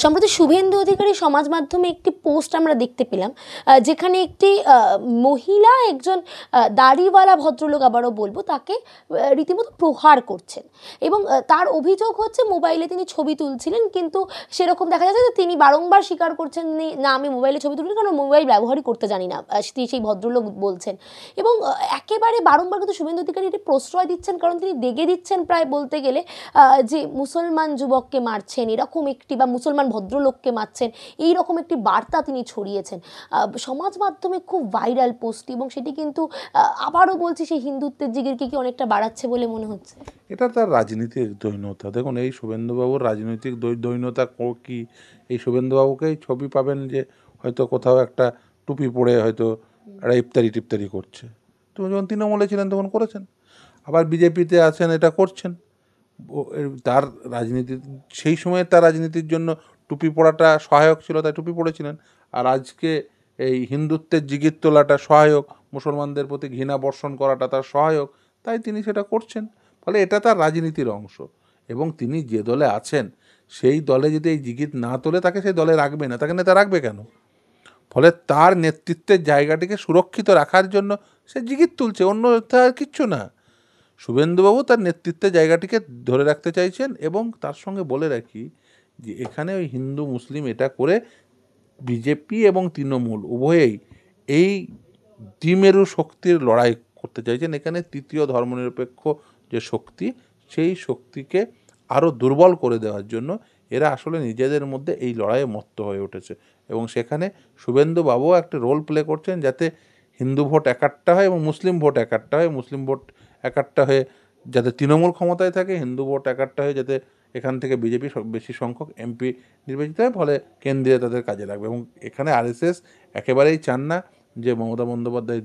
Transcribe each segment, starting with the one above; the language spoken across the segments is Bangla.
সম্প্রতি শুভেন্দু অধিকারী সমাজ মাধ্যমে একটি পোস্ট আমরা দেখতে পেলাম, যেখানে একটি মহিলা একজন দাড়িওয়ালা ভদ্রলোক, আবারও বলবো, তাকে রীতিমতো প্রহার করছেন। এবং তার অভিযোগ হচ্ছে মোবাইলে তিনি ছবি তুলছিলেন, কিন্তু সেরকম দেখা যাচ্ছে যে তিনি বারংবার স্বীকার করছেন না আমি মোবাইলে ছবি তুলিনি, কারণ মোবাইল ব্যবহারই করতে জানি না, সেই ভদ্রলোক বলছেন। এবং একেবারে বারংবার কিন্তু শুভেন্দু অধিকারী এটি প্রশ্রয় দিচ্ছেন, কারণ তিনি দেগে দিচ্ছেন প্রায় বলতে গেলে যে মুসলমান যুবককে মারছেন এরকম একটি, বা মুসলমান ভদ্রলোককে মারছেন এইরকম একটি বার্তা তিনি ছড়িয়েছেন সমাজ মাধ্যমে। খুব ভাইরাল পোস্ট, এবং সেটি কিন্তু আবারও বলছি সেই হিন্দুত্বের জিগিরকে কি অনেকটা বাড়াচ্ছে বলে মনে হচ্ছে। এটা তার রাজনীতির দৈন্যতা। দেখুন, এই শুভেন্দুবাবুর রাজনৈতিক দৈন্যতা কি, এই শুভেন্দুবাবুকেই ছবি পাবেন যে হয়তো কোথাও একটা টুপি পরে হয়তো একটা ইফতারি টিফতারি করছে। তো যখন তৃণমূলে ছিলেন তখন করেছেন, আবার বিজেপিতে আছেন এটা করছেন। তার রাজনীতি, সেই সময়ে তার রাজনীতির জন্য টুপি পরাটা সহায়ক ছিল, তাই টুপি পরেছিলেন। আর আজকে এই হিন্দুত্বের জিগির তোলাটা সহায়ক, মুসলমানদের প্রতি ঘৃণা বর্ষণ করাটা তার সহায়ক, তাই তিনি সেটা করছেন। ফলে এটা তার রাজনীতির অংশ। এবং তিনি যে দলে আছেন সেই দলে যদি এই জিগির না তোলে তাকে সেই দলে রাখবে না, তাকে নেতা রাখবে কেন? ফলে তার নেতৃত্বের জায়গাটিকে সুরক্ষিত রাখার জন্য সে জিগির তুলছে, অন্য তার কিচ্ছু না। শুভেন্দুবাবু তার নেতৃত্বের জায়গাটিকে ধরে রাখতে চাইছেন। এবং তার সঙ্গে বলে রাখি যে এখানে ওই হিন্দু মুসলিম এটা করে বিজেপি এবং তৃণমূল উভয়েই এই দ্বিমেরু শক্তির লড়াই করতে চাইছেন। এখানে তৃতীয় ধর্মনিরপেক্ষ যে শক্তি, সেই শক্তিকে আরও দুর্বল করে দেওয়ার জন্য এরা আসলে নিজেদের মধ্যে এই লড়াইয়ে মত্ত হয়ে উঠেছে। এবং সেখানে শুভেন্দুবাবুও একটা রোল প্লে করছেন যাতে হিন্দু ভোট একাট্টা হয় এবং মুসলিম ভোট একাট্টা হয়। মুসলিম ভোট একাট্টা হয়ে যাতে তৃণমূল ক্ষমতায় থাকে, হিন্দু ভোট একাট্টা হয়ে যাতে এখান থেকে বিজেপি বেশি সংখ্যক এমপি নির্বাচিত হয়, ফলে কেন্দ্রে তাদের কাজে লাগবে। এবং এখানে আরএসএস একেবারেই চান না যে মমতা বন্দ্যোপাধ্যায়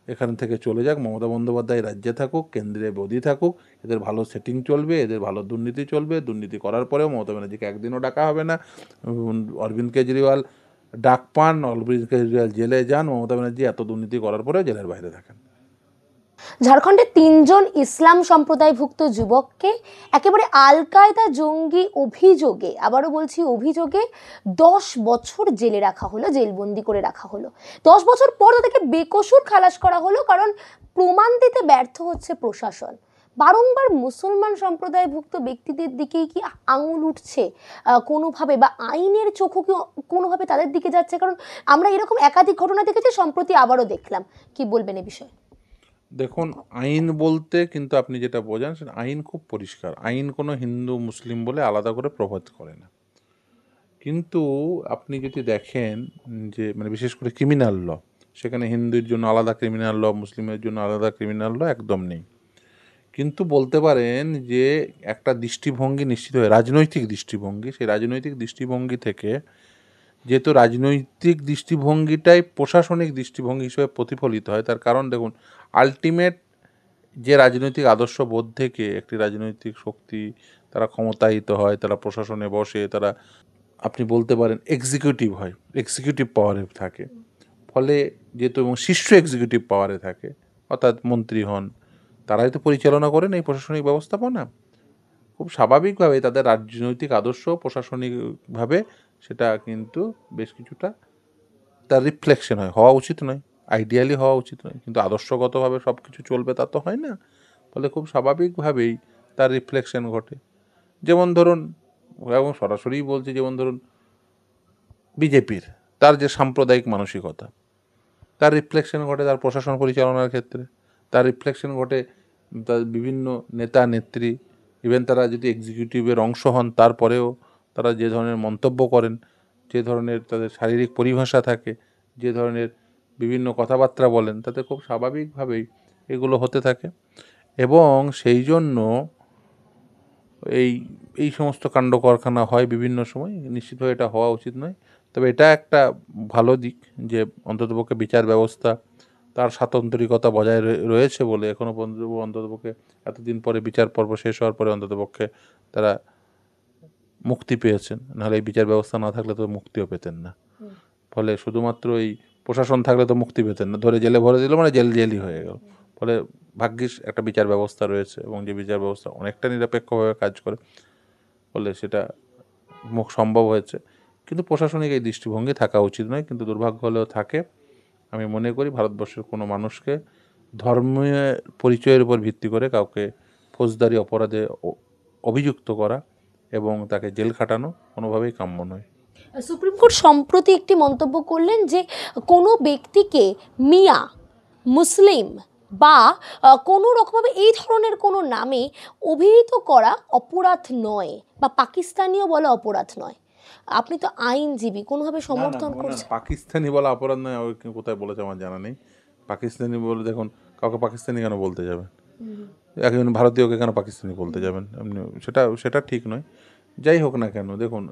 এখান থেকে চলে যাক, মমতা বন্দ্যোপাধ্যায় রাজ্যে থাকুক, কেন্দ্রে মোদি থাকুক, এদের ভালো সেটিং চলবে, এদের ভালো দুর্নীতি চলবে। দুর্নীতি করার পরেও মমতা ব্যানার্জিকে একদিনও ডাকা হবে না। অরবিন্দ কেজরিওয়াল ডাক পান, অরবিন্দ কেজরিওয়াল জেলে যান, মমতা ব্যানার্জি এত দুর্নীতি করার পরেও জেলের বাইরে থাকেন। ঝাড়খণ্ডে 3জন ইসলাম সম্প্রদায়ভুক্ত যুবককে একেবারে আল কায়দা জঙ্গি অভিযোগে, আবারও বলছি অভিযোগে, 10 বছর জেলে রাখা হলো, জেলবন্দি করে রাখা হলো। 10 বছর পর তাদেরকে বেকসুর খালাস করা হলো, কারণ প্রমাণ দিতে ব্যর্থ হচ্ছে প্রশাসন। বারংবার মুসলমান সম্প্রদায়ভুক্ত ব্যক্তিদের দিকেই কি আঙুল উঠছে কোনোভাবে, বা আইনের চোখও কি কোনোভাবে তাদের দিকে যাচ্ছে? কারণ আমরা এরকম একাধিক ঘটনা দেখেছি, সম্প্রতি আবারও দেখলাম। কি বলবেন এ বিষয়ে? দেখুন, আইন বলতে কিন্তু আপনি যেটা বোঝান সেটা আইন খুব পরিষ্কার। আইন কোনো হিন্দু মুসলিম বলে আলাদা করে প্রভাব করে না। কিন্তু আপনি যদি দেখেন যে মানে বিশেষ করে ক্রিমিনাল ল, সেখানে হিন্দুর জন্য আলাদা ক্রিমিনাল ল, মুসলিমের জন্য আলাদা ক্রিমিনাল ল একদম নেই। কিন্তু বলতে পারেন যে একটা দৃষ্টিভঙ্গি নিশ্চিত হয়, রাজনৈতিক দৃষ্টিভঙ্গি, সেই রাজনৈতিক দৃষ্টিভঙ্গি থেকে যেহেতু রাজনৈতিক দৃষ্টিভঙ্গিটাই প্রশাসনিক দৃষ্টিভঙ্গি হিসেবে প্রতিফলিত হয়। তার কারণ দেখুন, আলটিমেট যে রাজনৈতিক আদর্শবোধ থেকে একটি রাজনৈতিক শক্তি তারা ক্ষমতায়িত হয়, তারা প্রশাসনে বসে, তারা আপনি বলতে পারেন এক্সিকিউটিভ হয়, এক্সিকিউটিভ পাওয়ারে থাকে। ফলে যেহেতু এবং শীর্ষ এক্সিকিউটিভ পাওয়ারে থাকে, অর্থাৎ মন্ত্রী হন, তারাই তো পরিচালনা করেন এই প্রশাসনিক ব্যবস্থাপনা। খুব স্বাভাবিকভাবে তাদের রাজনৈতিক আদর্শ প্রশাসনিকভাবে সেটা কিন্তু বেশ কিছুটা তার রিফ্লেকশন হয়, হওয়া উচিত নয়, আইডিয়ালি হওয়া উচিত নয়, কিন্তু আদর্শগতভাবে সব কিছু চলবে তা তো হয় না। ফলে খুব স্বাভাবিকভাবেই তার রিফ্লেকশন ঘটে। যেমন ধরুন, এবং সরাসরিই বলছি, যেমন ধরুন বিজেপির তার যে সাম্প্রদায়িক মানসিকতা, তার রিফ্লেকশন ঘটে তার প্রশাসন পরিচালনার ক্ষেত্রে, তার রিফ্লেকশন ঘটে তার বিভিন্ন নেতা নেত্রী, ইভেন তারা যদি এক্সিকিউটিভের অংশ হন তারপরেও তারা যে ধরনের মন্তব্য করেন, যে ধরনের তাদের শারীরিক পরিভাষা থাকে, যে ধরনের বিভিন্ন কথাবার্তা বলেন, তাতে খুব স্বাভাবিকভাবেই এগুলো হতে থাকে। এবং সেই জন্য এই এই সমস্ত কাণ্ড কারখানা হয় বিভিন্ন সময়। নিশ্চিতভাবে এটা হওয়া উচিত নয়। তবে এটা একটা ভালো দিক যে অন্ততপক্ষে বিচার ব্যবস্থা তার স্বাতন্ত্রিকতা বজায় রয়েছে বলে এখনও পর্যন্ত অন্ততপক্ষে এতদিন পরে বিচার পর্ব শেষ হওয়ার পরে অন্ততপক্ষে তারা মুক্তি পেয়েছেন। নাহলে এই বিচার ব্যবস্থা না থাকলে তো মুক্তিও পেতেন না। ফলে শুধুমাত্র এই প্রশাসন থাকলে তো মুক্তি পেতেন না, ধরে জেলে ভরে দিল মানে জেলই হয়ে গেল। ফলে ভাগ্যিস একটা বিচার ব্যবস্থা রয়েছে, এবং যে বিচার ব্যবস্থা অনেকটা নিরপেক্ষভাবে কাজ করে, ফলে সেটা সম্ভব হয়েছে, কিন্তু প্রশাসনিক এই দৃষ্টিভঙ্গি থাকা উচিত নয়, কিন্তু দুর্ভাগ্য হলেও থাকে। আমি মনে করি ভারতবর্ষের কোনো মানুষকে ধর্মীয় পরিচয়ের উপর ভিত্তি করে কাউকে ফৌজদারি অপরাধে অভিযুক্ত করা এবং তাকে জেল খাটানো কোনোভাবেই কাম্য নয়। সুপ্রিম কোর্ট সম্প্রতি একটি মন্তব্য করলেন যে কোনো ব্যক্তিকে মিয়া, মুসলিম বা কোনো রকমভাবে এই ধরনের কোনো নামে অভিহিত করা অপরাধ নয়, বা পাকিস্তানিও বলা অপরাধ নয়। আপনি তো আইনজীবী, কোনোভাবে সমর্থন করছেন? পাকিস্তানি বলা অপরাধ নয় কোথায় বলেছে আমার জানা নেই। পাকিস্তানি বলে দেখুন, কাউকে পাকিস্তানি কেন বলতে যাবেন? একজন ভারতীয়কে কেন পাকিস্তানি বলতে যাবেন? আপনি সেটা ঠিক নয়। যাই হোক না কেন, দেখুন,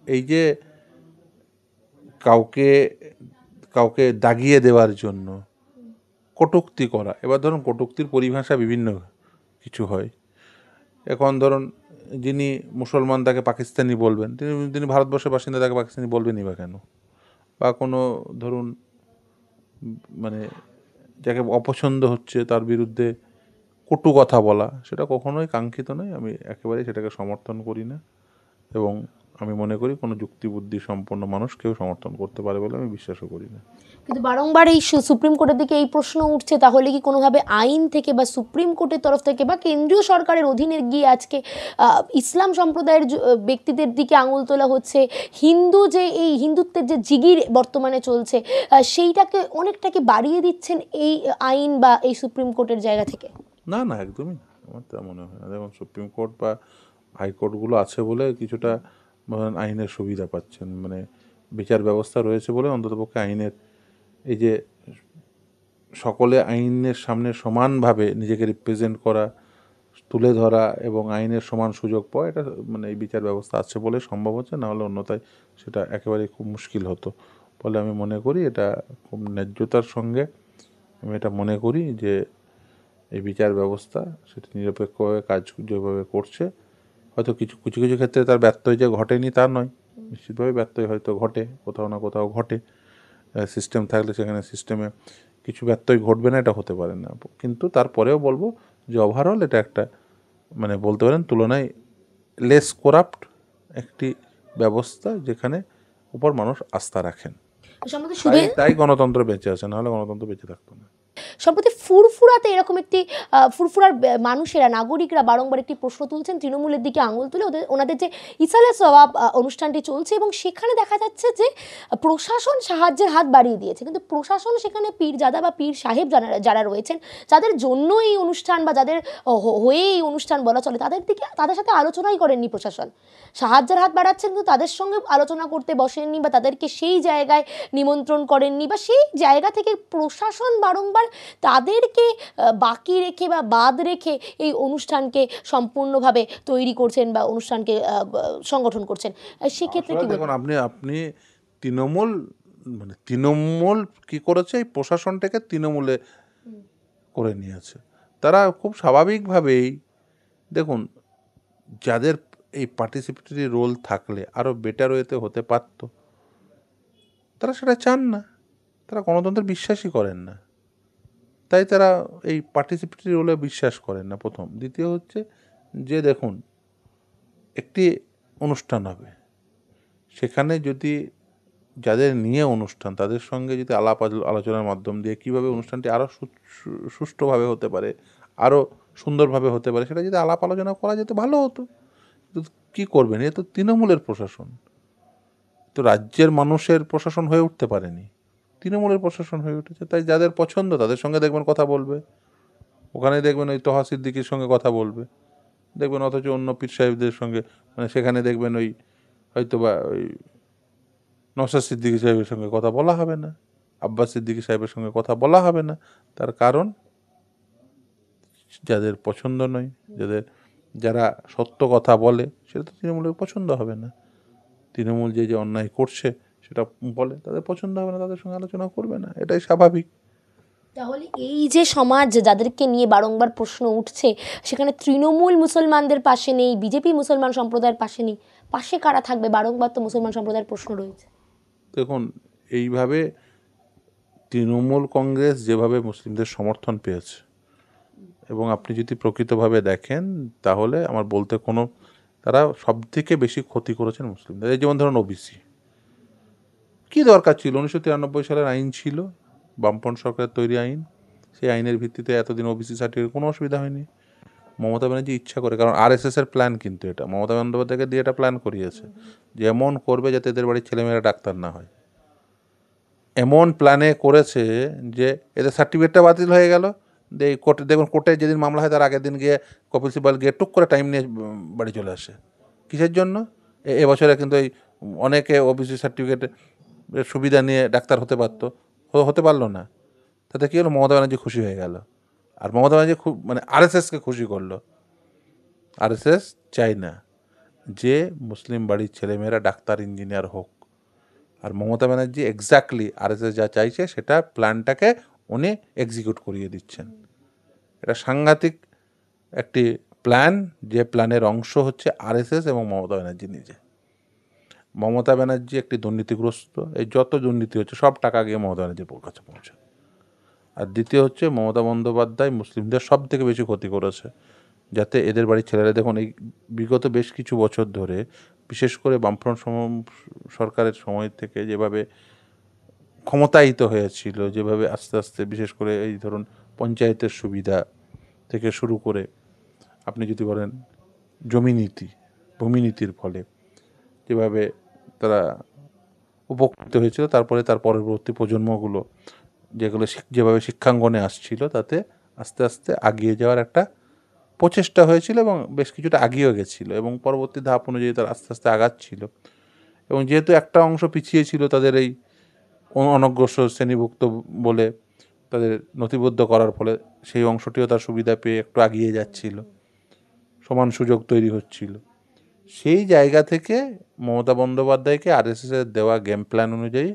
এই যে কাউকে কাউকে দাগিয়ে দেওয়ার জন্য কটূক্তি করা, এবার ধরুন কটূক্তির পরিভাষা বিভিন্ন কিছু হয়। এখন ধরুন যিনি মুসলমান তাকে পাকিস্তানি বলবেন, তিনি ভারতবর্ষের বাসিন্দা, তাকে পাকিস্তানি বলবেনই বা কেন? বা কোনো ধরুন মানে যাকে অপছন্দ হচ্ছে তার বিরুদ্ধে কটু কথা বলা, সেটা কখনোই কাঙ্ক্ষিত নয়। আমি একেবারেই সেটাকে সমর্থন করি না, এবং আমি মনে করি কোনো যুক্তিবুদ্ধি সম্পন্ন মানুষ কেউ সমর্থন করতে পারে বলে আমি বিশ্বাসও করি না। কিন্তু বারংবার এই সুপ্রিম কোর্টের দিকে এই প্রশ্ন উঠছে, তাহলে কি কোনোভাবে আইন থেকে বা সুপ্রিম কোর্টের তরফ থেকে বা কেন্দ্রীয় সরকারের অধীনে গিয়ে আজকে ইসলাম সম্প্রদায়ের ব্যক্তিদের দিকে আঙুল তোলা হচ্ছে? এই হিন্দুত্বের যে জিগির বর্তমানে চলছে, সেইটাকে অনেকটা কি বাড়িয়ে দিচ্ছেন এই আইন বা এই সুপ্রিম কোর্টের জায়গা থেকে? না, একদমই না, আমার তা মনে হয় না। দেখুন, সুপ্রিম কোর্ট বা হাইকোর্টগুলো আছে বলে কিছুটা আইনের সুবিধা পাচ্ছেন, মানে বিচার ব্যবস্থা রয়েছে বলে অন্ততপক্ষে আইনের এই যে সকলে আইনের সামনে সমানভাবে নিজেকে রিপ্রেজেন্ট করা, তুলে ধরা এবং আইনের সমান সুযোগ পাওয়া, এটা মানে এই বিচার ব্যবস্থা আছে বলে সম্ভব হচ্ছে, না হলে অন্যথায় সেটা একেবারে খুব মুশকিল হতো বলে আমি মনে করি। এটা খুব ন্যায্যতার সঙ্গে আমি এটা মনে করি যে এই বিচার ব্যবস্থা সেটা নিরপেক্ষভাবে কাজ যেভাবে করছে, হয়তো কিছু কিছু কিছু ক্ষেত্রে তার ব্যত্যয় যে ঘটেনি তা নয়, নিশ্চিতভাবে ব্যত্যয় হয়তো ঘটে, কোথাও না কোথাও ঘটে। সিস্টেম থাকলে সেখানে সিস্টেমে কিছু ব্যত্যয় ঘটবে না এটা হতে পারে না, কিন্তু তারপরেও বলবো যে ওভারঅল এটা একটা মানে বলতে পারেন তুলনায় লেস করাপ্ট একটি ব্যবস্থা, যেখানে উপর মানুষ আস্থা রাখেন। তাই গণতন্ত্র বেঁচে আছে, নাহলে গণতন্ত্র বেঁচে থাকতো না। সম্প্রতি ফুরফুরাতে এরকম একটি ফুরফুরার মানুষেরা, নাগরিকরা বারংবার একটি প্রশ্ন তুলছেন, তৃণমূলের দিকে আঙুল তুলে ওনাদের যে ইসালে সওয়াব অনুষ্ঠানটি চলছে, এবং সেখানে দেখা যাচ্ছে যে প্রশাসন সাহায্যের হাত বাড়িয়ে দিয়েছে, কিন্তু প্রশাসন সেখানে পীরজাদা বা পীর সাহেব যারা রয়েছেন, যাদের জন্য এই অনুষ্ঠান বা যাদের হয়ে এই অনুষ্ঠান বলা চলে, তাদের সাথে আলোচনাই করেননি প্রশাসন। সাহায্যের হাত বাড়াচ্ছেন কিন্তু তাদের সঙ্গে আলোচনা করতে বসেননি, বা তাদেরকে সেই জায়গায় নিমন্ত্রণ করেননি, বা সেই জায়গা থেকে প্রশাসন বারংবার তাদেরকে বাকি রেখে বা বাদ রেখে এই অনুষ্ঠানকে সম্পূর্ণভাবে তৈরি করছেন বা অনুষ্ঠানকে সংগঠন করছেন। সেক্ষেত্রে কি দেখুন, আপনি তৃণমূল কি করেছে, এই প্রশাসনটাকে তৃণমূলে করে নিয়েছে। তারা খুব স্বাভাবিকভাবেই, দেখুন, যাদের এই পার্টিসিপেটরি রোল থাকলে আরও বেটার ওয়েতে হতে পারত, তারা সেটা চান না, তারা গণতন্ত্রের বিশ্বাসই করেন না, তাই তারা এই পার্টিসিপেটরি রোলে বিশ্বাস করেন না, প্রথম। দ্বিতীয় হচ্ছে যে দেখুন, একটি অনুষ্ঠান হবে, সেখানে যদি যাদের নিয়ে অনুষ্ঠান তাদের সঙ্গে যদি আলাপ আলোচনার মাধ্যম দিয়ে কীভাবে অনুষ্ঠানটি আরও সুষ্ঠুভাবে হতে পারে, আরও সুন্দরভাবে হতে পারে, সেটা যদি আলাপ আলোচনা করা যেত ভালো হতো। কিন্তু কী করবেন, এ তো তৃণমূলের প্রশাসন, তো রাজ্যের মানুষের প্রশাসন হয়ে উঠতে পারেনি, তৃণমূলের প্রশাসন হয়ে উঠেছে। তাই যাদের পছন্দ তাদের সঙ্গে দেখবেন কথা বলবে, ওখানে দেখবেন ওই তোহা সিদ্দিকির সঙ্গে কথা বলবে, দেখবেন, অথচ অন্য পীর সাহেবদের সঙ্গে সেখানে দেখবেন হয়তো বা ওই নওশাদ সিদ্দিকী সাহেবের সঙ্গে কথা বলা হবে না, আব্বাস সিদ্দিকী সাহেবের সঙ্গে কথা বলা হবে না। তার কারণ যাদের পছন্দ নয়, যারা সত্য কথা বলে, সেটা তো তৃণমূলের পছন্দ হবে না। তৃণমূল যে অন্যায় করছে সেটা বলে, তাদের পছন্দ হবে না, তাদের সঙ্গে আলোচনা করবে না, এটাই স্বাভাবিক। তাহলে এই যে সমাজ যাদেরকে নিয়ে বারংবার প্রশ্ন উঠছে, সেখানে তৃণমূল মুসলমানদের পাশে নেই, বিজেপি মুসলমান সম্প্রদায়ের পাশে নেই, পাশে কারা থাকবে? বারংবার তো মুসলমান সম্প্রদায়ের প্রশ্ন রয়েছে। দেখুন, এইভাবে তৃণমূল কংগ্রেস যেভাবে মুসলিমদের সমর্থন পেয়েছে, এবং আপনি যদি প্রকৃতভাবে দেখেন, তাহলে আমার বলতে কোনো তারা সবথেকে বেশি ক্ষতি করেছেন মুসলিমদের। এই যেমন ধরুন ওবিসি, কী দরকার ছিল? 1993 সালের আইন ছিল, বামপন্থ সরকারের তৈরি আইন। সেই আইনের ভিত্তিতে এতদিন ওবিসি সার্টিফিকেট, কোনো অসুবিধা হয়নি। মমতা ব্যানার্জি ইচ্ছা করে, কারণ আরএসএসের প্ল্যান কিন্তু এটা, মমতা বন্দ্যোপাধ্যায়কে দিয়ে এটা প্ল্যান করিয়েছে, যেমন করবে যাতে এদের বাড়ির ছেলেমেয়েরা ডাক্তার না হয়। এমন প্ল্যানে করেছে যে এদের সার্টিফিকেটটা বাতিল হয়ে গেল, এই কোর্টে দেখুন, কোর্টে যেদিন মামলা হয় তার আগের দিন গিয়ে কপিল সিব্বল গিয়ে টুক করে টাইম নিয়ে বাড়ি চলে আসে। কিসের জন্য? এবছরে কিন্তু এই অনেকে ওবিসি সার্টিফিকেট সুবিধা নিয়ে ডাক্তার হতে পারতো, হতে পারলো না। তাতে কী হলো? মমতা ব্যানার্জি খুশি হয়ে গেল। আর মমতা ব্যানার্জি খুব মানে আরএসএসকে খুশি করলো। আরএসএস চাই না যে মুসলিম বাড়ির ছেলেমেয়েরা ডাক্তার ইঞ্জিনিয়ার হোক। আর মমতা ব্যানার্জি এক্স্যাক্টলি আরএসএস যা চাইছে সেটা প্ল্যানটাকে উনি এক্সিকিউট করিয়ে দিচ্ছেন। এটা সাংঘাতিক একটি প্ল্যান, যে প্ল্যানের অংশ হচ্ছে আরএসএস এবং মমতা ব্যানার্জি নিজে। মমতা ব্যানার্জি একটি দুর্নীতিগ্রস্ত, এই যত দুর্নীতি হচ্ছে সব টাকা গিয়ে মমতা ব্যানার্জির কাছে পৌঁছায়। আর দ্বিতীয় হচ্ছে মমতা বন্দ্যোপাধ্যায় মুসলিমদের সব থেকে বেশি ক্ষতি করেছে, যাতে এদের বাড়ির ছেলেরা, দেখুন এই বিগত বেশ কিছু বছর ধরে, বিশেষ করে বামফ্রন্ট সরকারের সময় থেকে যেভাবে ক্ষমতায়িত হয়েছিল, যেভাবে আস্তে আস্তে বিশেষ করে এই ধরুন পঞ্চায়েতের সুবিধা থেকে শুরু করে আপনি যদি বলেন জমি নীতি, ভূমি নীতির ফলে যেভাবে তারা উপকৃত হয়েছিল, তারপরে তার পরবর্তী প্রজন্মগুলো যেগুলো যেভাবে শিক্ষাঙ্গনে আসছিল, তাতে আস্তে আস্তে আগিয়ে যাওয়ার একটা প্রচেষ্টা হয়েছিল এবং বেশ কিছুটা আগিয়েও গেছিলো, এবং পরবর্তী ধাপ অনুযায়ী তারা আস্তে আস্তে আগাচ্ছিল। এবং যেহেতু একটা অংশ পিছিয়ে ছিল তাদের এই অনগ্রসর শ্রেণীভুক্ত বলে, তাদের নথিবদ্ধ করার ফলে সেই অংশটিও তার সুবিধা পেয়ে একটু আগিয়ে যাচ্ছিল, সমান সুযোগ তৈরি হচ্ছিল। সেই জায়গা থেকে মমতা বন্দ্যোপাধ্যায়কে আরএসএসের দেওয়া গেম প্ল্যান অনুযায়ী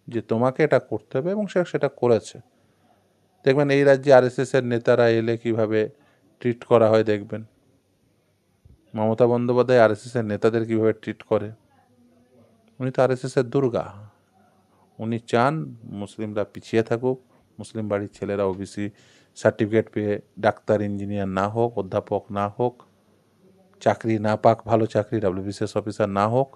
যে তোমাকে এটা করতে হবে, এবং সেটা করেছে। দেখবেন এই রাজ্যে আরএসএসের নেতারা এলে কিভাবে ট্রিট করা হয় দেখবেন। মমতা বন্দ্যোপাধ্যায় আরএসএসের নেতাদের কীভাবে ট্রিট করে। উনি তো আরএসএসের দুর্গা। উনি চান মুসলিমরা পিছিয়ে থাকুক, মুসলিম বাড়ির ছেলেরা ওবিসি সার্টিফিকেট পেয়ে ডাক্তার ইঞ্জিনিয়ার না হোক, অধ্যাপক না হোক, চাকরি না পাক, ভালো চাকরি, ডাব্লিউবিসিএস অফিসার না হোক,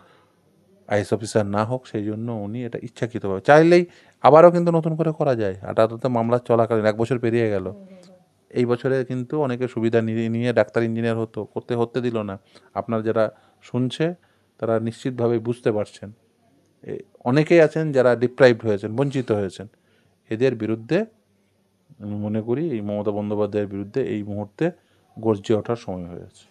আইএস অফিসার না হোক। সেই জন্য উনি এটা ইচ্ছাকৃতভাবে, চাইলেই আবারও কিন্তু নতুন করে করা যায়। আপাতত মামলা চলাকালীন 1 বছর পেরিয়ে গেল, এই বছরে কিন্তু অনেকে সুবিধা নিয়ে ডাক্তার ইঞ্জিনিয়ার হতে দিল না। আপনার যারা শুনছে তারা নিশ্চিতভাবে বুঝতে পারছেন, অনেকেই আছেন যারা ডিপ্রাইভড হয়েছেন, বঞ্চিত হয়েছেন। এদের বিরুদ্ধে আমি মনে করি এই মমতা বন্দ্যোপাধ্যায়ের বিরুদ্ধে এই মুহূর্তে গর্জে ওঠার সময় হয়েছে।